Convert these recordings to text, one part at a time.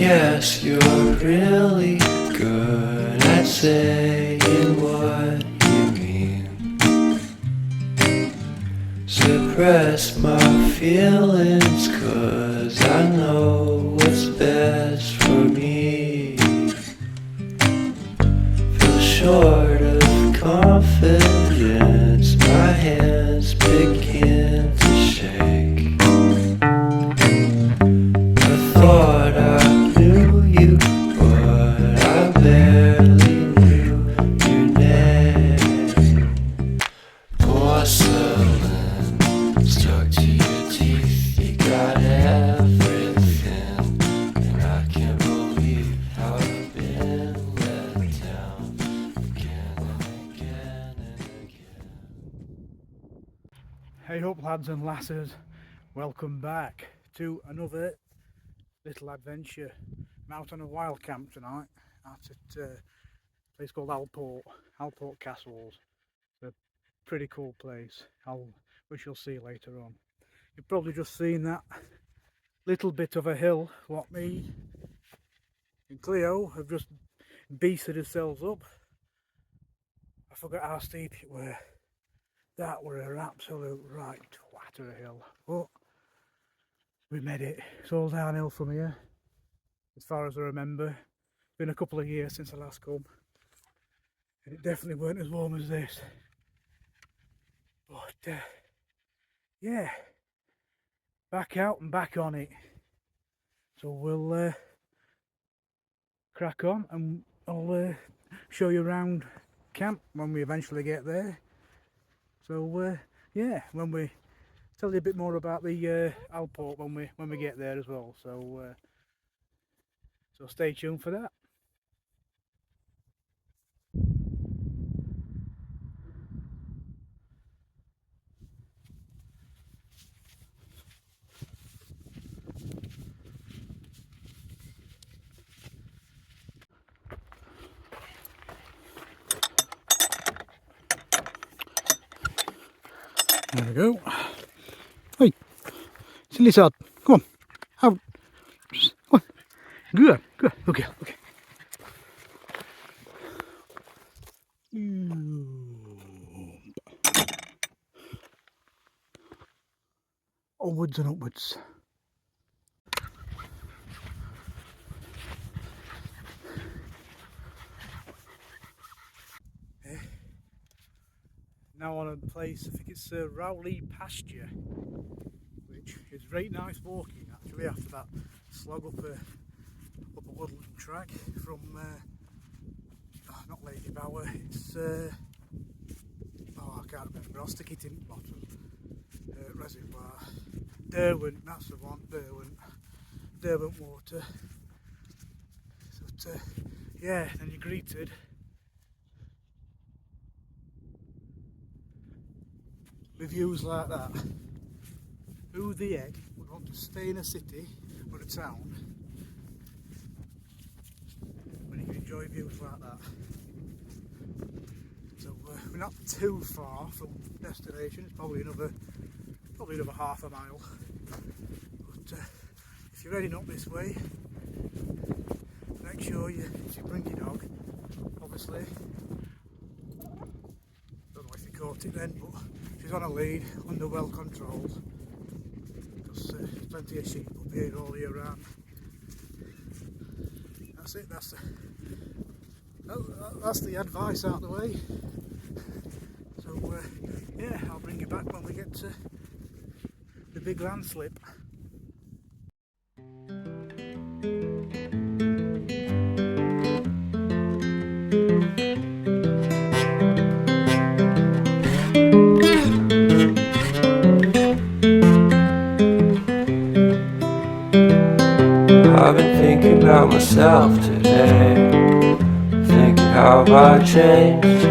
guess you're really good at saying what you mean. Suppress my feelings, 'cause I know what's best for me. Feel short of confidence, my hands begin to shake. I thought I knew you, but I barely knew your name. Porcelain stuck to your teeth, you got everything, and I can't believe how I've been let down again and again and again. Hey up lads and lasses, welcome back to another little adventure. I'm out on a wild camp tonight out at a place called Alport Castles. It's a pretty cool place, which you'll see later on. You've probably just seen that little bit of a hill what me and Cleo have just beasted ourselves up. I forgot how steep it were. That were an absolute right twat of a hill, but we made it. It's all downhill from here, as far as I remember. Been a couple of years since I last come, and it definitely weren't as warm as this. But yeah, back out and back on it. So we'll crack on, and I'll show you around camp when we eventually get there. So yeah, when we tell you a bit more about the Alport when we get there as well. So stay tuned for that. There we go. Hey, silly sod, come on, out. Come on. Good, good, okay, okay. Onwards and upwards. Now on a place, I think it's Rowley pasture, which is very nice walking actually after that slog up a woodland track from not Lady Bower, it's I can't remember, I'll stick it in the bottom. Reservoir, Derwent, that's the one, Derwent water. So yeah, then you're greeted with views like that. Who the heck would want to stay in a city or a town when you can enjoy views like that? So we're not too far from destination. It's probably another half a mile. But if you're heading up this way, make sure if you bring your dog, obviously. Don't know if you caught it then, but she's on a lead, under well controlled, because there's plenty of sheep up here all year round. That's it, that's the advice out of the way. So yeah, I'll bring you back when we get to the big landslip. I've been thinking about myself today, thinking how I changed,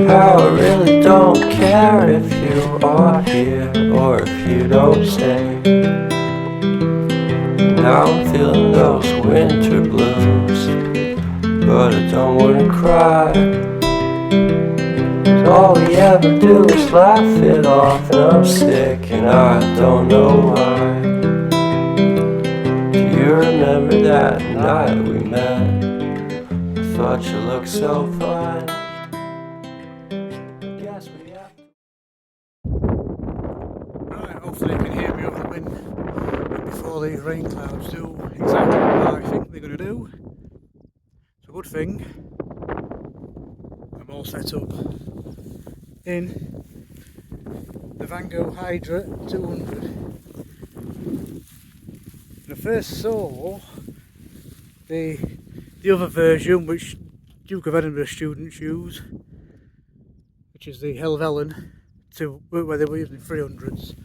how I really don't care if you are here or if you don't stay. Now I'm feeling those winter blues, but I don't wanna cry. All we ever do is laugh it off, and I'm sick and I don't know why. Do you you remember that night we met? I thought you looked so fine. Guess we have to. Right, hopefully you can hear me over the wind before these rain clouds do exactly what I think they're going to do. It's a good thing I'm all set up in the Vango Hydra 200. When I first saw the other version, which Duke of Edinburgh students use, which is the Helvellyn, where they were using 300s,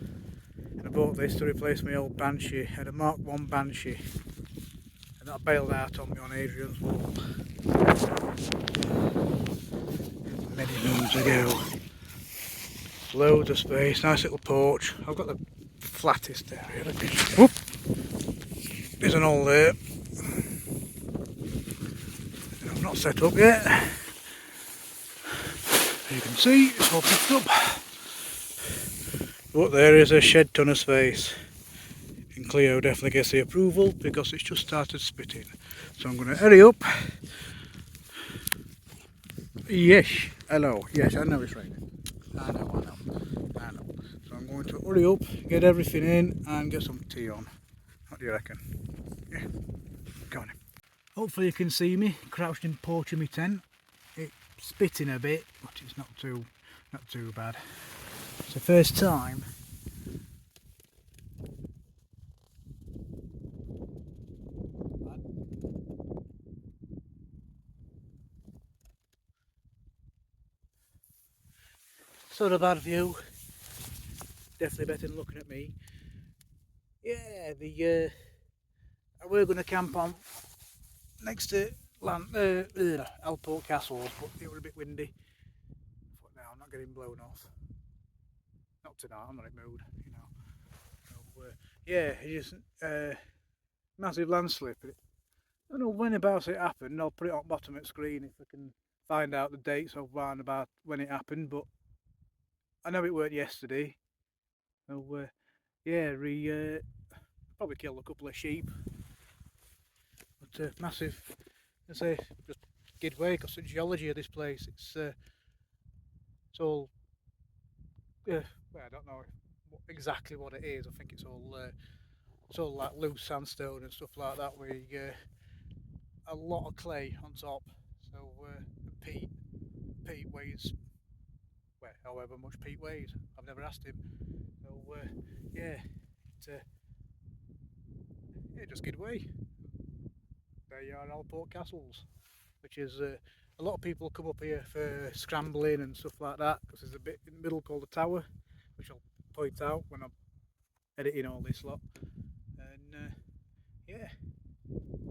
and I bought this to replace my old Banshee. I had a Mark 1 Banshee, and that bailed out on me on Adrian's wall many moons ago. Loads of space, nice little porch. I've got the flattest area. Whoop! There's an hole there. I'm not set up yet. As you can see, it's all picked up. But there is a shed ton of space. And Cleo definitely gets the approval because it's just started spitting. So I'm going to hurry up. Yes, hello. Yes, I know it's raining. I know. So I'm going to hurry up, get everything in and get some tea on. What do you reckon? Yeah, go on. Hopefully you can see me crouched in the porch of my tent. It's spitting a bit, but it's not too bad. It's the first time sort of bad view. Definitely better than looking at me. Yeah, we're going to camp on next to Alport Castles, but it was a bit windy. But now I'm not getting blown off. Not tonight. I'm not in the mood, you know. So, yeah, it's just massive landslip. I don't know when about it happened. I'll put it on bottom of the screen if I can find out the dates of round about when it happened. But I know it weren't yesterday. So yeah, probably killed a couple of sheep. But massive. I say just give way because the geology of this place. It's all. Well, I don't know exactly what it is. I think it's all like loose sandstone and stuff like that with a lot of clay on top. So Pete weighs, well, however much Pete weighs. I've never asked him. So yeah, it just get away. They are Alport Castles, which is a lot of people come up here for scrambling and stuff like that because there's a bit in the middle called the Tower, which I'll point out when I'm editing all this lot. And yeah,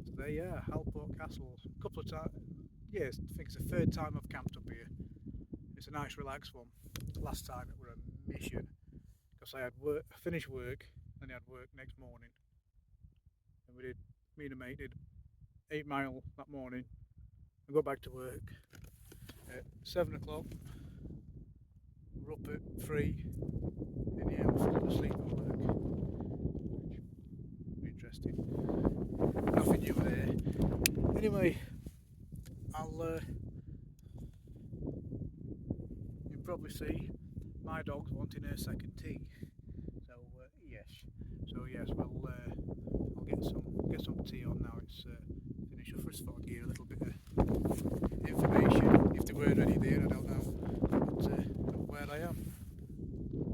so there you are, Alport Castles. A couple of times, yeah, I think it's the third time I've camped up here. It's a nice relaxed one. Last time it was a mission because I had finished work, then I had work next morning, and me and a mate did 8 mile that morning. I got back to work at 7 o'clock. We're up at 3 in the house, falling asleep at work. Interesting. Nothing new there. Anyway, you'll probably see my dog's wanting her second tea. So yes. So yes, well I'll get some tea on now. It's finish off first thought gear a little bit of information. If there weren't any there, I don't know. But where I am.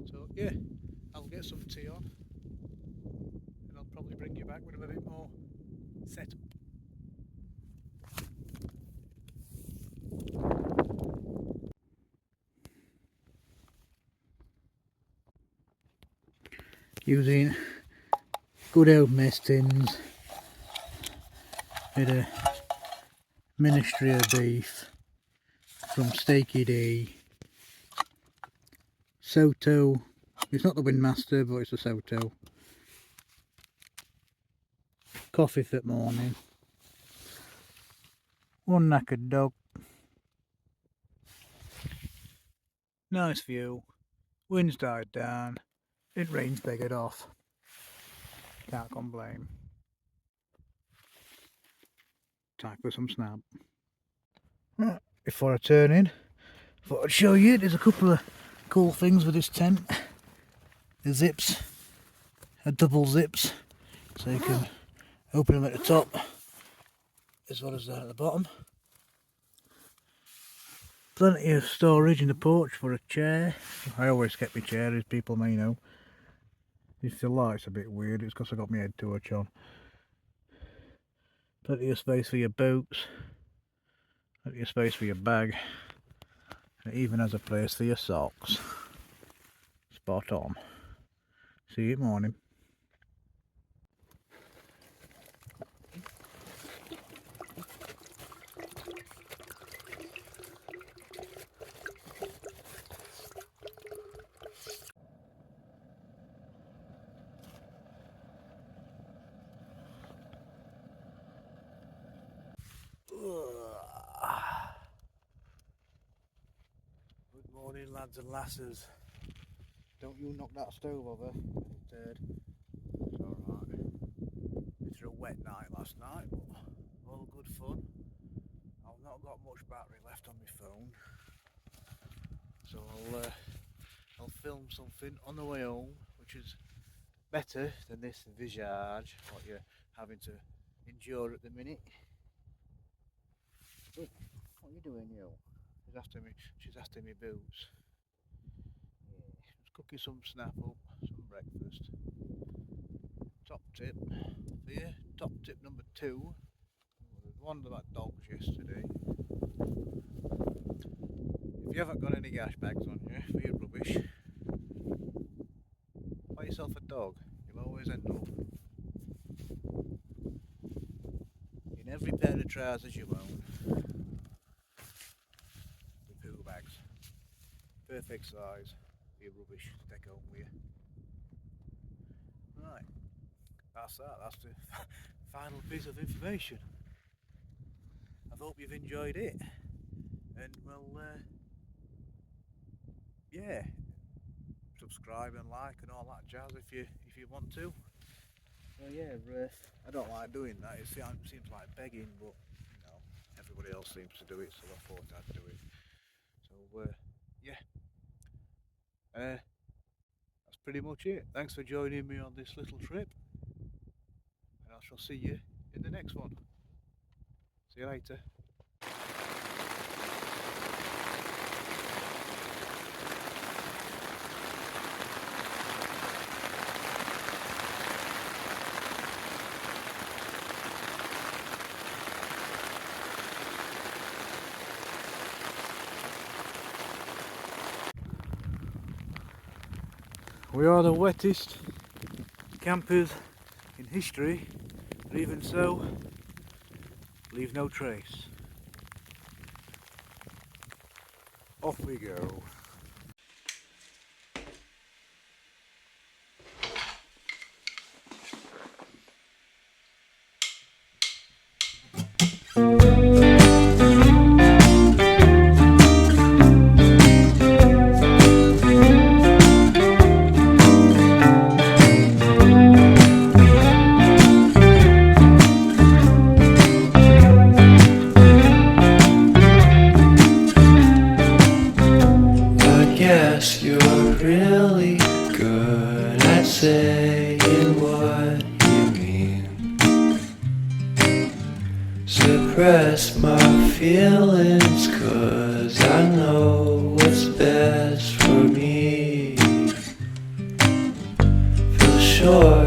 So yeah, I'll get some tea on and I'll probably bring you back with a bit more setup. Using good old mess tins with a Ministry of Beef from Steaky D. Soto, it's not the Windmaster but it's a Soto. Coffee for the morning. One knackered dog. Nice view. Wind's died down. It rain's beggared off. Can't complain. Time for some snap. Right, before I turn in, thought I'd show you, there's a couple of cool things with this tent. The zips are double zips, so you can open them at the top as well as down at the bottom. Plenty of storage in the porch for a chair. I always kept my chair, as people may know. If the light's a bit weird, it's because I got my head torch on. Plenty of space for your boots. Plenty of space for your bag. And it even has a place for your socks. Spot on. See you morning. Good morning, lads and lasses. Don't you knock that stove over, turd. It's alright. It's a wet night last night, but all good fun. I've not got much battery left on my phone, so I'll film something on the way home, which is better than this visage what you're having to endure at the minute. Oh, what are you doing, you? She's after me boots. Yeah, just cooking some snap up, some breakfast. Top tip for you. Top tip number 2. There's one about dogs yesterday. If you haven't got any gash bags on you for your rubbish, buy yourself a dog. You'll always end up in every pair of trousers you own. Poo bags, perfect size for your rubbish to take home with you. Right, that's the final piece of information. I hope you've enjoyed it, and well, yeah, subscribe and like and all that jazz if you want to. Well, yeah, I don't like doing that. It seems like begging, but you know, everybody else seems to do it, so I thought I'd do it. So yeah, that's pretty much it. Thanks for joining me on this little trip, and I shall see you in the next one. See you later. We are the wettest campers in history, but even so, leave no trace. Off we go. Guess you're really good at saying what you mean. Suppress my feelings, 'cause I know what's best for me. Feel sure